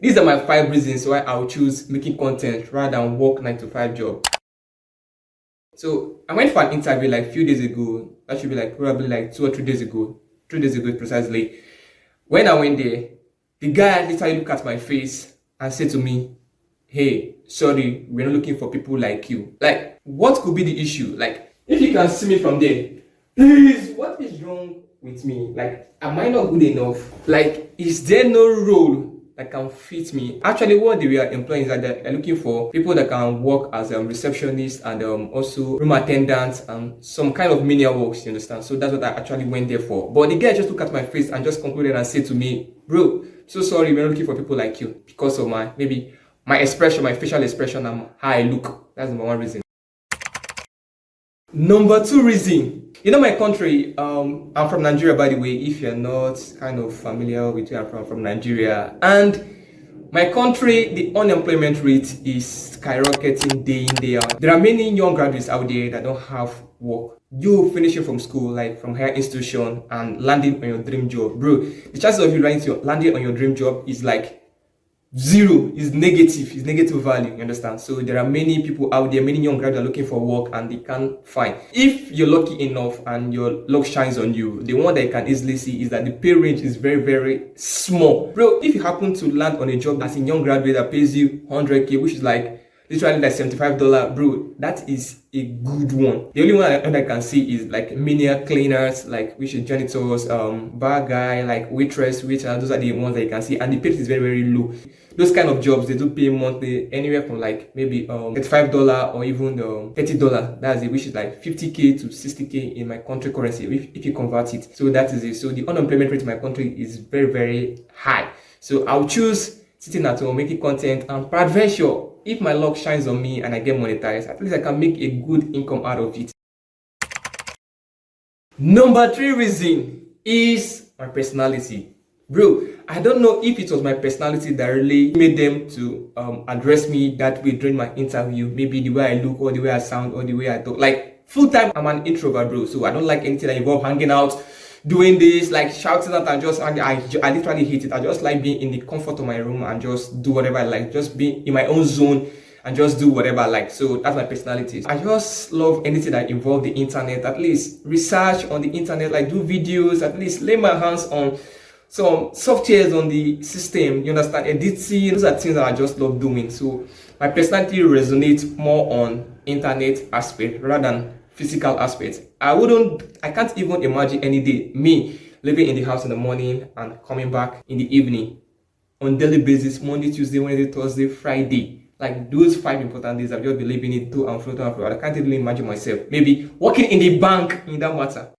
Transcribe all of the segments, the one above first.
These are my 5 reasons why I'll choose making content rather than work 9 to 5 job. So I went for an interview like a few days ago. That should be like probably like 2 or 3 days ago. 3 days ago precisely. When I went there, the guy literally looked at my face and said to me, "Hey, sorry, we're not looking for people like you." Like, what could be the issue? Like, if you can see me from there, please, what is wrong with me? Like, am I not good enough? Like, is there no role that can fit me? Actually, what they were employing is that they're looking for people that can work as receptionists and also room attendants and some kind of menial works, you understand? So that's what I actually went there for. But the guy just looked at my face and just concluded and said to me, "Bro, so sorry, we're not looking for people like you because of my expression, my facial expression, and how I look." That's number 1 reason. Number 2 reason, you know my country, I'm from Nigeria, by the way, if you're not kind of familiar with where I'm from Nigeria. And my country, the unemployment rate is skyrocketing day in, day out. There are many young graduates out there that don't have work. You finishing from school, like from higher institution, and landing on your dream job, bro, the chances of you landing on your dream job is like zero, is negative value, you understand? So there are many people out there, many young graduates are looking for work and they can't find. If you're lucky enough and your luck shines on you, the one that you can easily see is that the pay range is very, very small. Bro, if you happen to land on a job as a young graduate that pays you 100k, which is like literally like $75, bro, that is a good one. The only one I can see is like menial cleaners, like which is janitors, bar guy, like waitress, waiter. Those are the ones that you can see, and the pay is very, very low. Those kind of jobs, they do pay monthly anywhere from like maybe $35 or even $30. That's it, which is like 50k to 60k in my country currency if you convert it. So that is it. So the unemployment rate in my country is very, very high. So I'll choose sitting at home making content, and peradventure, if my luck shines on me and I get monetized, at least I can make a good income out of it. Number 3 reason is my personality. Bro, I don't know if it was my personality that really made them to address me that way during my interview. Maybe the way I look, or the way I sound, or the way I talk. Like, full time, I'm an introvert, bro. So I don't like anything that involves hanging out, doing this, like shouting out, and I literally hate it. I just like being in the comfort of my room and just do whatever I like. Just be in my own zone and just do whatever I like. So that's my personality. I just love anything that involves the internet. At least research on the internet, like do videos, at least lay my hands on some softwares on the system, you understand, editing. Those are things that I just love doing. So my personality resonates more on internet aspect rather than physical aspect. I can't even imagine any day me living in the house in the morning and coming back in the evening on daily basis, Monday, Tuesday, Wednesday, Thursday, Friday. Like those 5 important days, I've just been living it to and fro. I can't even imagine myself maybe working in the bank in that matter.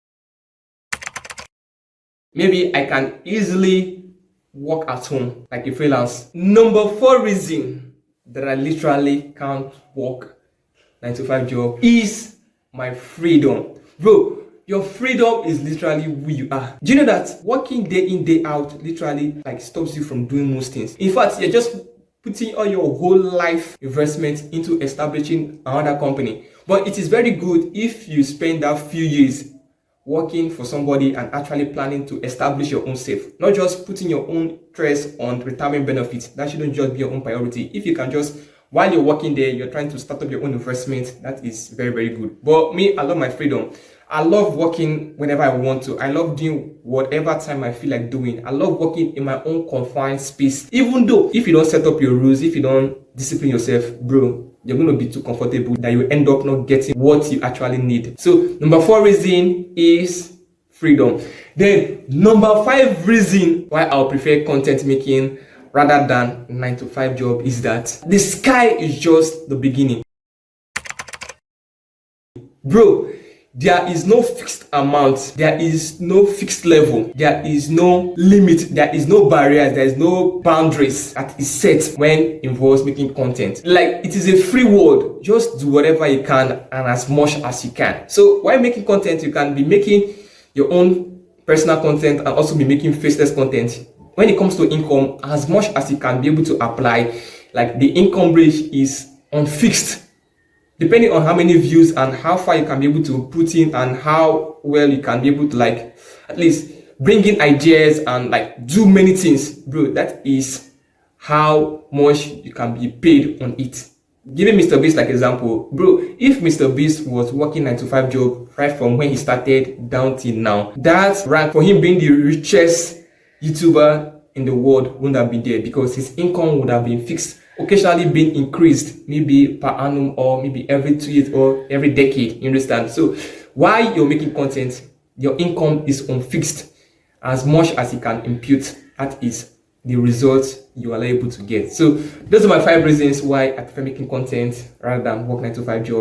Maybe I can easily work at home like a freelance. Number 4 reason that I literally can't work 9 to 5 job is my freedom. Bro, your freedom is literally who you are. Do you know that working day in, day out literally like stops you from doing most things? In fact, you're just putting all your whole life investment into establishing another company. But it is very good if you spend that few years working for somebody and actually planning to establish your own self, not just putting your own stress on retirement benefits. That shouldn't just be your own priority. If you can just, while you're working there, you're trying to start up your own investment, that is very, very good. But me, I love my freedom. I love working whenever I want to. I love doing whatever time I feel like doing. I love working in my own confined space. Even though if you don't set up your rules, if you don't discipline yourself, bro, you're going to be too comfortable that you end up not getting what you actually need. So number 4 reason is freedom. Then number 5 reason why I'll prefer content making rather than 9 to 5 job is that the sky is just the beginning. Bro, there is no fixed amount, there is no fixed level, there is no limit, there is no barriers, there is no boundaries that is set when involves making content. Like, it is a free world. Just do whatever you can and as much as you can. So while making content, you can be making your own personal content and also be making faceless content. When it comes to income, as much as you can be able to apply, like the income range is unfixed. Depending on how many views and how far you can be able to put in and how well you can be able to at least bring in ideas and do many things, bro, that is how much you can be paid on it. Giving Mr. Beast like example, bro, if Mr. Beast was working 9 to 5 job right from when he started down till now, that rank for him being the richest YouTuber in the world wouldn't have been there, because his income would have been fixed, occasionally being increased, maybe per annum or maybe every 2 years or every decade. You understand? So while you're making content, your income is unfixed. As much as you can impute, that is the results you are able to get. So those are my 5 reasons why I prefer making content rather than work 9 to 5 job.